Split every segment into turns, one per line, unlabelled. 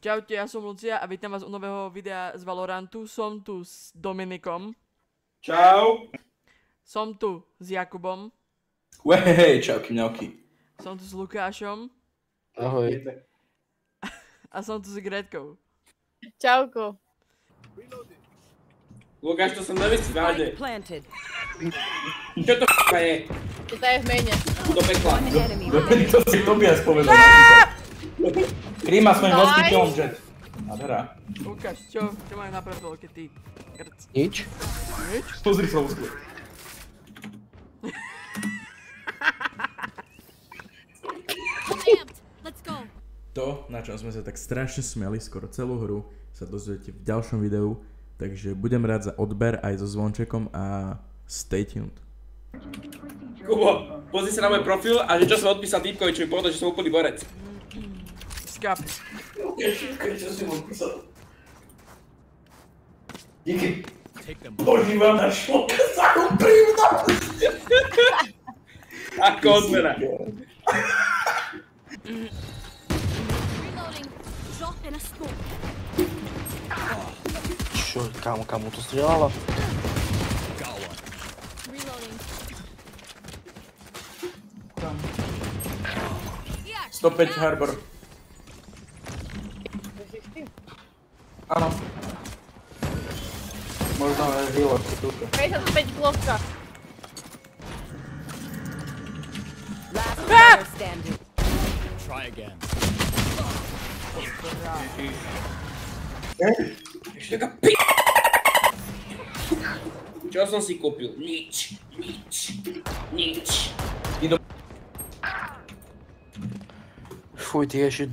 Čaute, ja som Lucia a vítam vás u nového videa z Valorantu. Som tu s Dominikom.
Čau.
Som tu s Jakubom.
Hej, čauky mňauky.
Som tu s Lukášom.
Ahoj.
A som tu s Gretkou.
Čauko.
Lukáš, to som nevysť vážne. Čo to je?
To je v mene.
Do pekla.
To si Tobias povedal. Kríma s mojím vlastným kilom jet. Nádhera.
Lukáš, čo majú na predvolke, ty krc?
Nič.
Nič?
Pozri sa úzko.
To, na čom sme sa tak strašne smiali skoro celú hru, sa dozviete v ďalšom videu, takže budem rád za odber aj so zvončekom a stay tuned.
Kubo, pozri sa na môj profil a že čo som odpísal týpkovi, čo mi povedal, že som úplný borec.
Skap.
Čo si mu odpísal? Díky. Božíva na šloka sa uprívna.
Ako odmena.
Čo, kamo to strieľala?
105 Harbor. Áno. Možno aj healer, čo túka.
55 klovka.
Ešte taká p***. Čo som si kúpil? Nič.
Fuj ty, ešte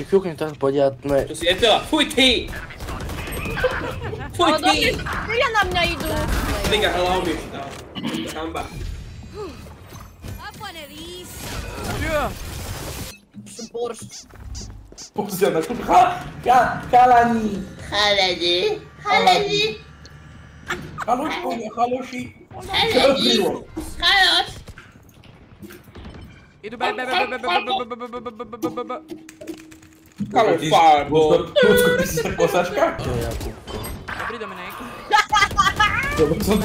chvíľku tak podiatme.
Čo si etela? Fuj ty! Fuj
Ale
ty!
dobre, na mňa idú.
Liga, hello mi ešte dal. Hamba.
Čo?
Som boršť.
Pozri na kúp. Chalani. Chaloši. Čo rozbilo?
Idú
Hello, fireball.
Ľudsko, ty si sa kosačka?
To je Jakubko.
Dobrý Dominik.
Dobre som...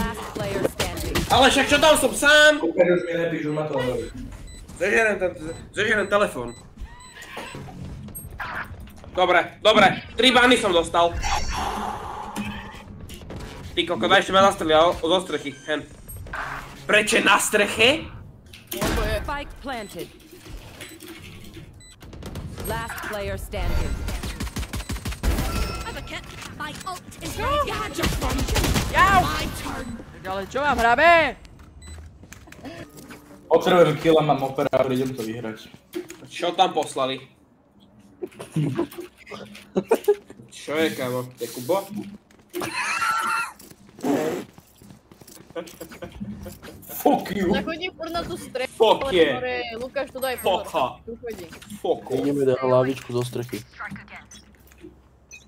Ale však čo tam som sám?
Kúkaš už mi nepíš, už ma to hovorí.
Zežerem telefón. Dobre, 3 bany som dostal. Ty koko, daj ešte ma nastrelial zo strechy, hen. Preče na streche?
Spike planted. Last player standing. My ult is ready.
Jau! Ale čo mám hrabe?
Potrebujem killa, mám operátor, idem to vyhrať.
Čo tam poslali? Čo je, kámo? Je Kubo?
Fuck you.
Zachodím furt na tú strechu,
Fuck
ale
yeah.
ktoré Lukáš to daj pozor.
Fokha.
Tu chodí.
Foko.
Ideme do hlavičku do strechy.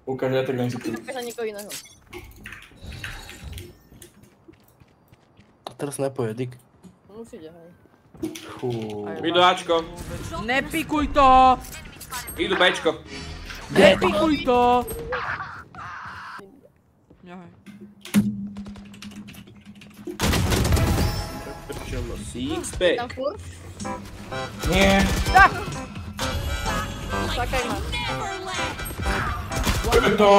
Ukáž, ja tak len si tu.
Čakáš na niekoho iného.
A teraz nepoje, Dick.
Musíte, hej.
Fú.
Idú Ačko.
Nepikuj to!
Idú Bčko.
Nepikuj to! Ňahaj.
Čo no, six-pack.
Tam furt?
Nie.
Čakaj ma.
Čo je to?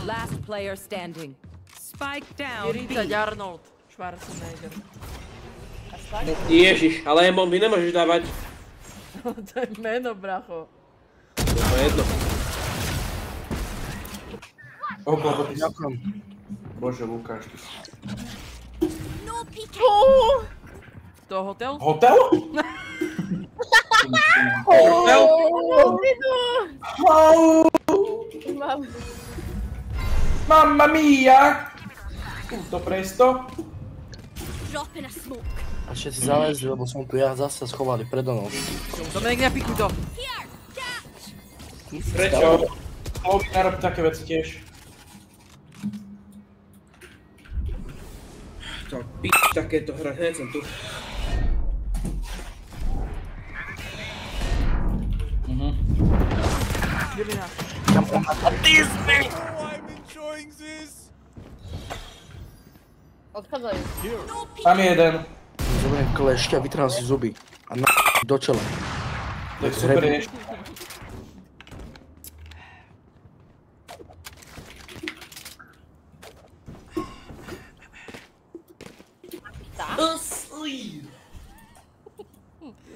Last player standing. Spike down.
40 Arnold. Schwarzenegger.
Ježiš, ale Emon, vy nemôžeš dávať.
To je meno, bracho.
To je jedno.
Okolo, ty si...
Ďakujem.
Bože, Lukáš, ty si...
To hotel?
Hotel?
Mám.
Mamma mia! Tutto presto?
A všetci zalezli, lebo som tu ja zase schovali predo mnou.
Dominik, nepikuj to.
Prečo?
Ovi narob také veci tiež.
To p***, takéto hra, hneď som tu.
Bylina.
Kam ona sa dizme!
Odchádzajú.
Tam je jeden.
Zoberiem klešť a vytrhám si zuby. A na do čela.
To je super rieš.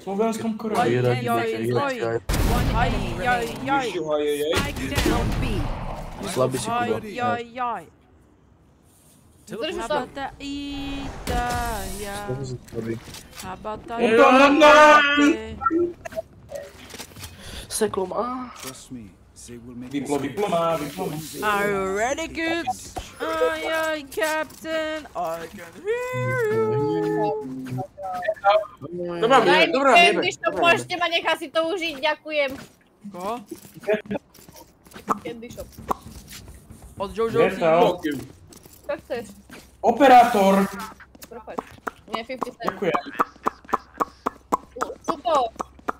V Slovenskom koráji.
One enemy remaining. Spike down B.
Slabý si Kuba.
Zdržu sa.
Habata Italia.
Slabý si Kuba.
Habata
Seklom a...
Vyplo má.
Are you ready, kids? Aye, aye, Captain. I can hear you.
Dobrá,
Dajte, když to môžete ma nechať si to užiť, ďakujem.
Koho?
Candy Shop.
Od Jojo
Vietal.
Čo chceš?
Operátor.
Prepáč. Nie, 50 cent.
Ďakujem.
Tuto,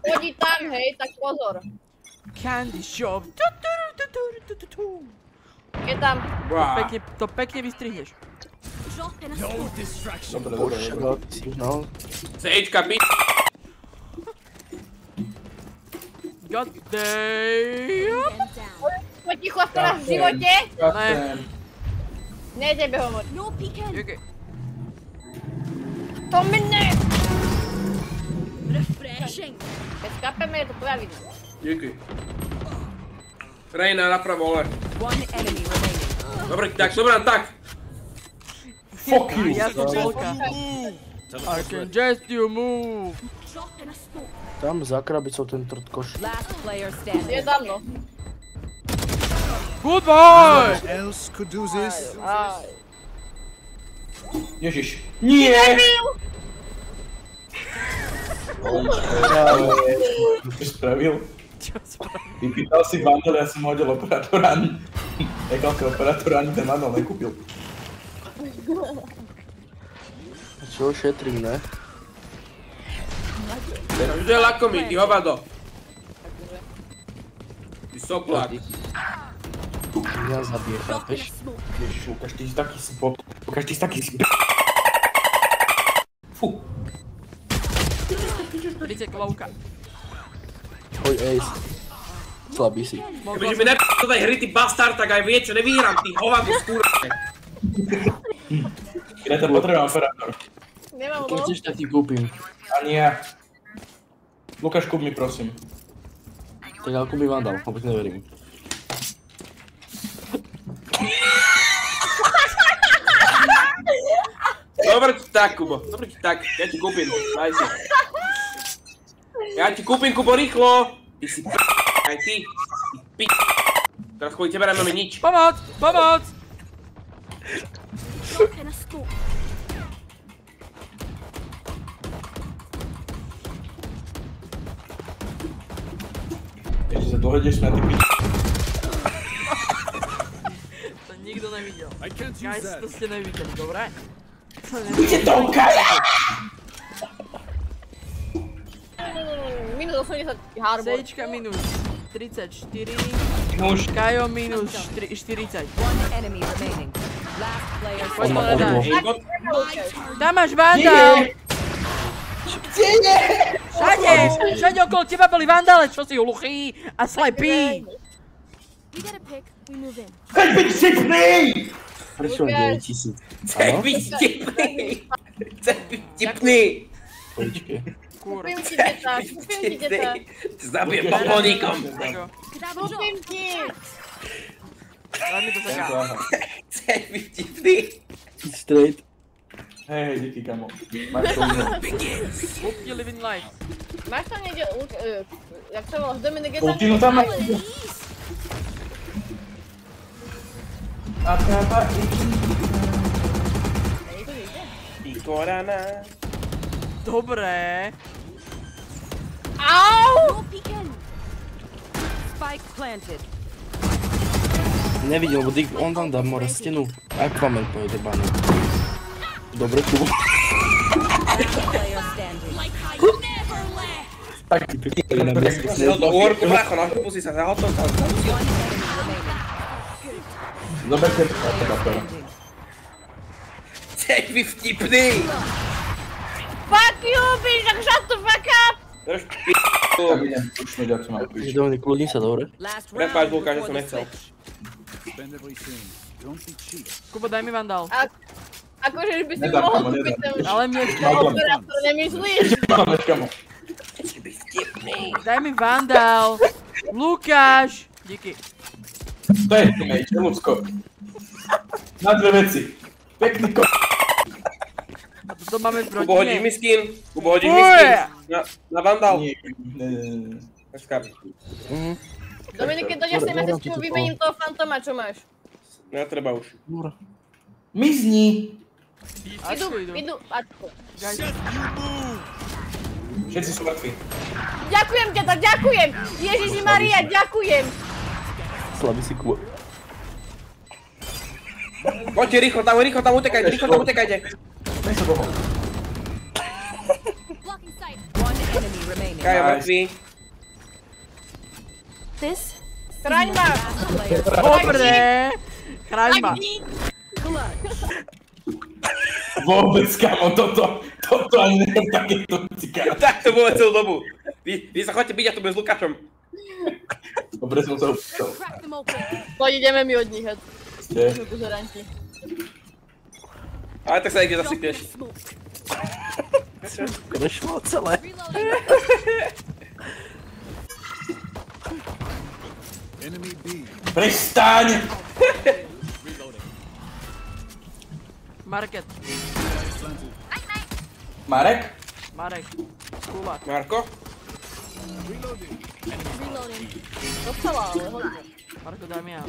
chodí tam, hej, tak pozor.
Candy Shop.
Je tam.
To pekne vystrihneš.
Dobre.
Signál.
Sejčka, pi...
God damn.
Poď ticho teraz v živote.
Kapten.
Nejde hovoriť.
Okay.
To mne! Keď skapeme, je to tvoja vina.
Díky. Rejna napravo, ale.
One enemy remaining.
Dobre, tak.
Fuck you.
Ja som polka. I can just you move.
Tam za krabicou ten trtkoš.
Last player
Je
standing.
tam, no.
Good boy!
else could do this?
Aj.
Ježiš. Nie! Čo spravil?
Čo spravil?
Vypýtal si vandal, ja som hodil operátora. Egalke operátora ani ten vandal nekúpil.
Čo šetrím, ne?
Už je lakomý, ty hovado. Ty soklák.
Ja zabije, chápeš?
Ježiš, Lukáš, ty si taký spot. Lukáš, ty si taký spot. Fú.
30 klovka.
Hoj, Ace. Slabý si.
Kebyže mi do tej hry, ty bastard, tak aj vie, čo nevyhrám, ty hovado skúrne.
Kde to potrebujem operátor?
Nemám
Keď
lov.
chceš, tak ti kúpim.
Ani ja. Lukáš, kúp mi prosím.
Tak ale kúpim vandal, vôbec neverím.
Dobre ti tak, Kubo, dobre ti tak, ja ti kúpim, daj si. Ja ti kúpim, Kubo, rýchlo! Ty si p***, aj ty, Teraz kvôli tebe nemáme nič.
Pomoc! Pomoc!
Ešte sa dohodneš na ty pič.
To nikto nevidel.
I can't use
Guys,
that.
to ste nevideli, dobre?
Ide do Kaja!
Minus 80 harbor.
Sejčka minus 34.
Nuž.
Kajo minus 40.
One enemy remaining. Last player
Poď
Ona
povedať.
odlo.
Tam máš vandal!
Kde je?
Všade! Všade okolo teba boli vandále, čo si hluchý a slepý!
Chceš byť vtipný!
Prečo mám 9000?
Chce byť vtipný! Chce byť vtipný!
Počkej.
Kurva.
Kúpim ti deta, kúpim ti deta.
Zabijem popolníkom!
Kúpim ti.
Daj mi to taká.
Chce byť vtipný!
Straight.
Hej, díky kamo. Máš to mňa.
Hope you living life.
Máš tam niekde, jak sa volá, Dominik, je tam
Ultinu tam máš. A tápa
Ikorana.
Dobré.
Au!
Spike planted.
Nevidel, lebo on tam dá more stenu. Aquaman pojede bane. Dobre, Kubo.
Last player standing.
Tak ti pekne na mieste.
Uhorku, bracho, na pusy sa zahotol.
Zoberte teda prvá.
Cej, vy vtipný!
Fuck you, bitch, tak shut the fuck up!
Drž
Tak
p***u.
idem, už mi ďakujem mal píš.
Dominik, kľudni sa, dobre?
Last
Prepáč,
round
Lukáš, že
before
som
the
nechcel.
switch.
Kubo, daj mi vandál.
Akože by si
Nedám,
mohol
kamo,
kúpiť
nedám.
ten
Ale mne
operátor, nemyslíš?
Máme, kamo.
daj mi vandál. Lukáš. Díky.
To je teammate, ľudsko. Na dve veci. Pekný ko...
A toto máme v
Kubo, hodíš mi
rodine.
skin? Kubo, hodíš mi skin? Na vandal.
Nie, ne.
Dneska.
Dominik, keď dojdeš sem, ja sa s tým vymením toho fantoma, čo máš.
Netreba už.
Dobre.
Mizni!
Idú, Ačko.
Všetci sú mŕtvi.
Ďakujem, deda, ďakujem! Ježiši Maria, ďakujem!
Slabý si Kubo.
Poďte rýchlo tam utekajte.
Nech sa bohol.
One enemy remaining.
Kajo mŕtvý.
Chraň ma!
Dobre. Chráň ma.
Vôbec, kamo, toto ani neviem takéto cikára.
Tak to bolo celú dobu. Vy sa chodte byť a tu bez Lukášom.
Dobre som sa upýtal.
Poď, ideme mi od nich, hej.
Ste?
Pozoranti.
Ale tak sa niekde zasypneš.
Konečilo celé.
Prestaň!
Market.
Marek?
Marek. Kulák.
Marko?
Dostala, ale hodne.
Marko, daj mi ja.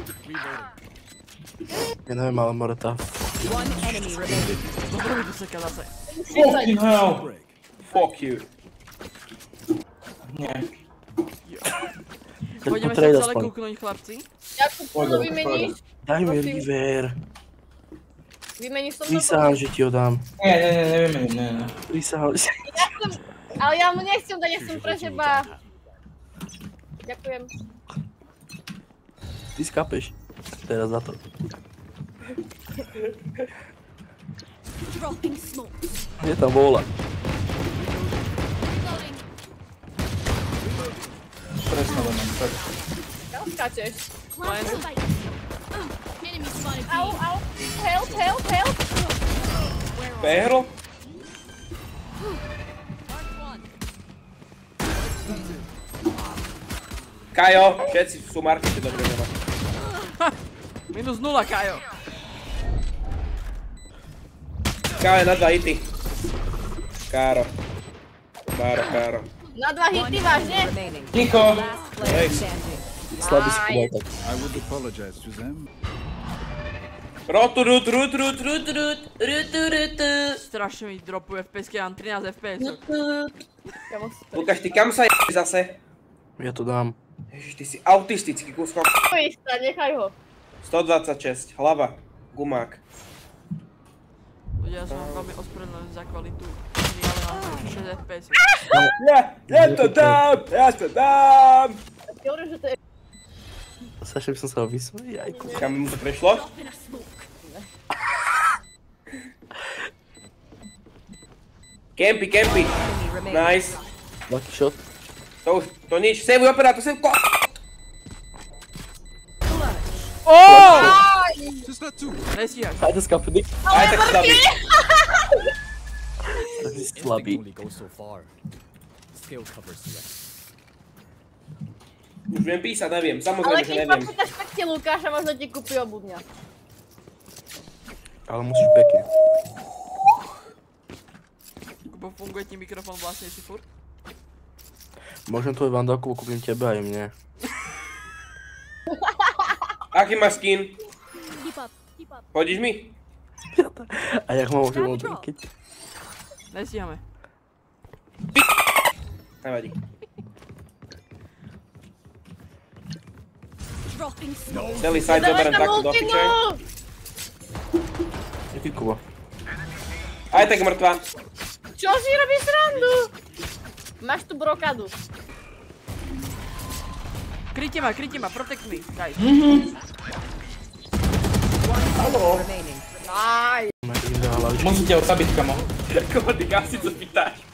Ja neviem, ale more tá.
One enemy remaining.
Dobre mi to seka zase.
Fucking hell!
Fuck you.
Nie.
Pôjdeme sa
trade
celé
aspoň.
kúknúť, chlapci.
Jakub,
Pôjde,
koho vymeníš?
Daj mi river.
Vymeníš som
Prísahám, že ti ho dám.
Nie, nevymením, nie.
Prísahám, že...
Ale ja mu nechcem dať, ja som pre seba. Ďakujem.
Ty skápeš. Teraz za to. Je tam vôľa.
Presne len, tak.
Kam skáčeš?
Len.
Au, au. Help, help, help.
Perro? Kajo, všetci sú markete dobre nema.
Minus 0, Kajo.
Kajo na 2 hity. Káro.
Na 2 hity, vážne?
Remaining.
Ticho!
Last player standing.
Slabý si Kubo, tak.
I would apologize to them.
Rut.
Strašne mi dropuje FPS, keď mám 13 FPS.
Lukáš, ty kam sa je zase?
Ja to dám.
Ježiš, ty si autistický kúskok.
Poista, nechaj ho.
126, hlava, gumák.
Ľudia, ja som vám veľmi ospravedlňujem za kvalitu. Ale mám 6 FPS.
Ja to dám!
Ty hovoríš, že to je...
Saša by som sa ho vysmel, jajku.
Kam mu to prešlo? Campy.
Enemy remaining.
Nice.
Lucky shot.
To nič. Savuj operátor, savuj ko...
Oh!
Just not two.
Nestíhaš.
Ajde skápnik.
Aj tak slabý.
Tak si slabý.
Už viem písať, neviem.
Ale
Samozrejme, že
keď
neviem.
počítaš pekne Lukáša, možno ti kúpi obudňa.
Ale musíš pekne.
Kubo, funguje ti mikrofón vlastne si furt?
Môžem tvoj vandálku, kúpim tebe aj mne.
Aký máš skin? Hodíš mi?
A jak ma môžem odrýkiť?
Nestíhame.
Nevadí. Celý side zoberiem takto do piče.
Jaký Kubo?
Aj tak mŕtva.
Čo si robíš srandu? Máš tu brokádu.
Kryjte ma, protect me, guys.
Remaining.
Nice.
Musíte ho zabiť, kamo.
Koho ty asi co pýtaš?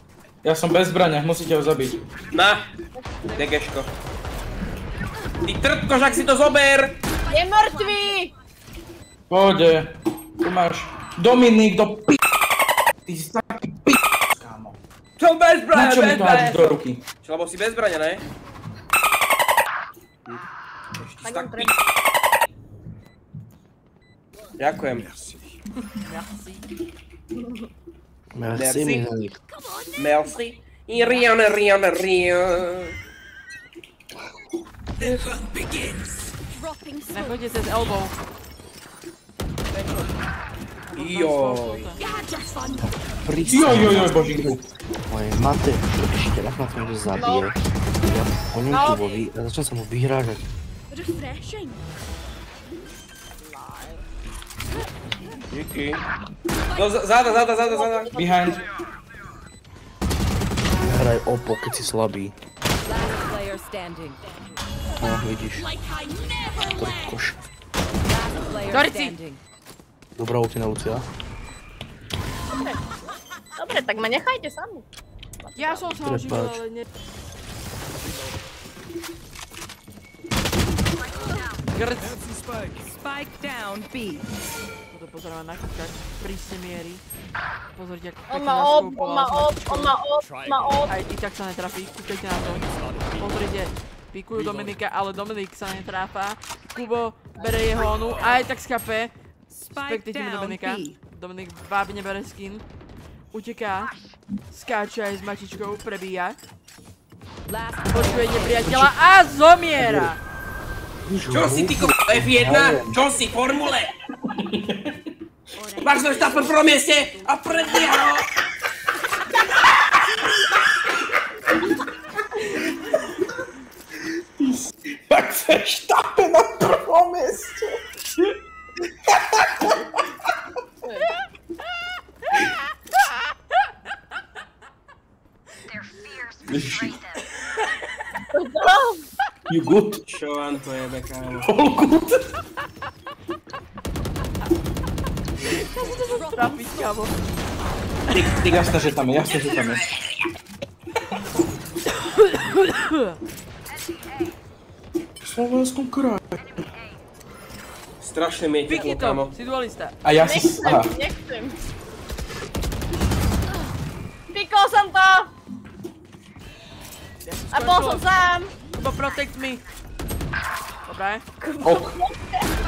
Ja som bez zbrania, musíte ho zabiť.
Na, degeško. Ty trpkoš, ak si to zober!
Je mŕtvý!
Pohode. Tu máš Dominik do p***. Ty si taký p***, kámo.
Čo bez zbrania,
Na čo mi to hádzaš do ruky?
Čo, lebo si bez zbrania, ne?
Tak
Tak
on
p***.
treba.
Ďakujem.
Merci.
Merci, Mihaník.
Merci. Rion.
Nechoďte cez elbow.
Joj.
Joj, božinku.
Moje mate, ešte raz ma to niekto zabije. Ja po ňom Kubovi a začal som mu vyhrážať.
Díky. No, záda.
Behind.
Hraj opo, keď si slabý.
Last player standing.
No, vidíš. Trkoš.
Last player
Dorci.
standing.
Dobrá ulti na Lucia.
Dobre, tak ma nechajte samú.
Ja som sa oživil,
Prepáč.
ale ne... Grc.
Spike down B.
Toto pozerám na kúkať. Prísne miery. Pozrite, ako
On
pekne
má op,
naskúpoval.
on má op.
Aj tak sa netrafí, kúkajte na to. Pozrite, pikujú Dominika, ale Dominik sa netráfa. Kubo bere jeho onu, aj tak skape.
Spike
Spektatívne
down
Dominika.
B.
Dominik vábne bere skin. Uteká. Skáče aj s mačičkou, prebíja.
Last
Počuje nepriateľa a zomiera.
Čo si ty F1? Čo si formule? Max Verstappen v prvom mieste a predbieha ho.
Max Verstappen na prvom mieste. You good?
Čo vám to jebe, kámo?
All good?
Trafiť, kámo.
Ty jasné, že tam je. Slovenskom kráľ.
Strašne miete
Pikni
to, kámo.
to, si dualista.
A ja si... Aha.
Nechcem. Pikol som to! A bol som sám!
Kubo, protect me. Dobre.
Ok.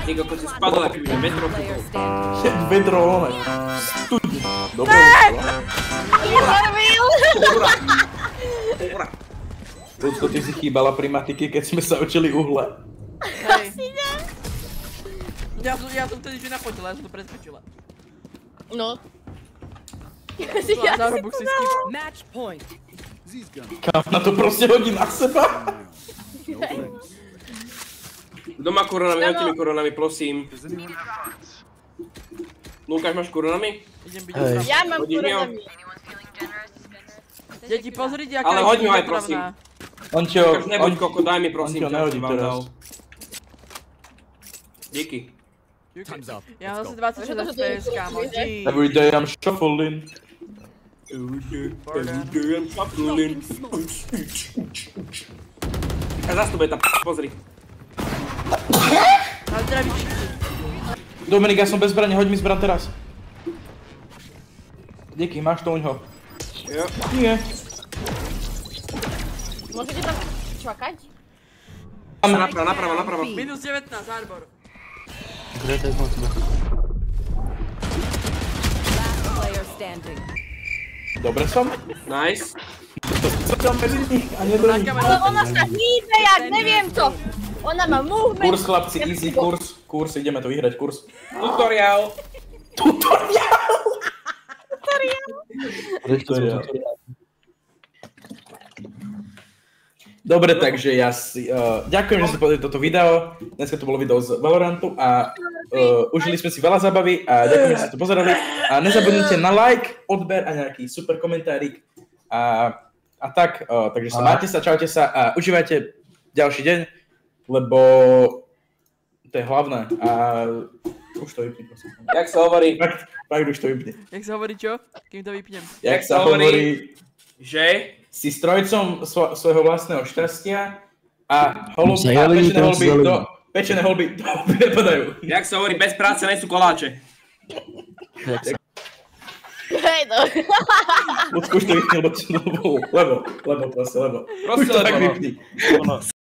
Ty kokos si spadol, aký by metro
player
kúkol.
standing.
Vedro, one. Studni. Dobre.
Nervil!
Dobrá.
Ľudsko, ty si chýbala pri matike, keď sme sa učili uhle.
Hej. Ja som vtedy že napotila, ja som to preskočila.
No.
Ja zárobok si skip.
Match point.
These guns.
Kam na to proste hodí na seba?
No thanks.
Kto má koronami? Hoďte mi koronami, prosím.
Does anyone?
Lukáš, máš koronami?
Idem byť
Hej.
opravdu.
Ja mám
Hodím ho.
koronami.
Deti, pozrite, aká
Ale
je
hoď mi ho aj,
opravná.
prosím.
On ti ho...
Lukáš, nebuď koko, daj mi prosím,
on ti ho
čo
nehodí
som vám
teraz.
dal. Díky.
Time's up.
Ja mám
Let's
zase
go.
26 FPS, kámo. Jeez.
Every day I'm shuffling.
A zastupuje tá pozri.
Na zdravíčky.
Dominik, ja som bez zbrane, hoď mi zbran teraz. Díky, máš to uňho.
Jo.
Nie.
Môžete tam čakať?
Napravo.
Minus 19, Harbor.
Kde to je na teba?
Last player standing.
Dobre som?
Nice.
Som medzi nich a nedržím.
Ale ona sa hýbe jak neviem čo. Ona má movement.
Kurs, chlapci, easy kurs. Kurs, ideme to vyhrať, kurs.
Tutoriál.
Dobre, takže ja si... ďakujem, že ste pozreli toto video. Dneska to bolo video z Valorantu a užili sme si veľa zábavy a ďakujem, že ste to pozerali. A nezabudnite na like, odber a nejaký super komentárik. A a tak. Takže sa máte sa, čaute sa a užívajte ďalší deň, lebo to je hlavné a už to vypni, prosím.
Jak sa hovorí?
Fakt už to vypni.
Jak sa hovorí čo? Kým to vypnem.
Jak sa hovorí,
že
si strojcom svojho vlastného šťastia a pečené holby nepadajú.
Jak sa hovorí, bez práce nie sú koláče.
Hej, no.
Ľudku už to vypni, lebo. Proste, lebo. Už to tak vypni.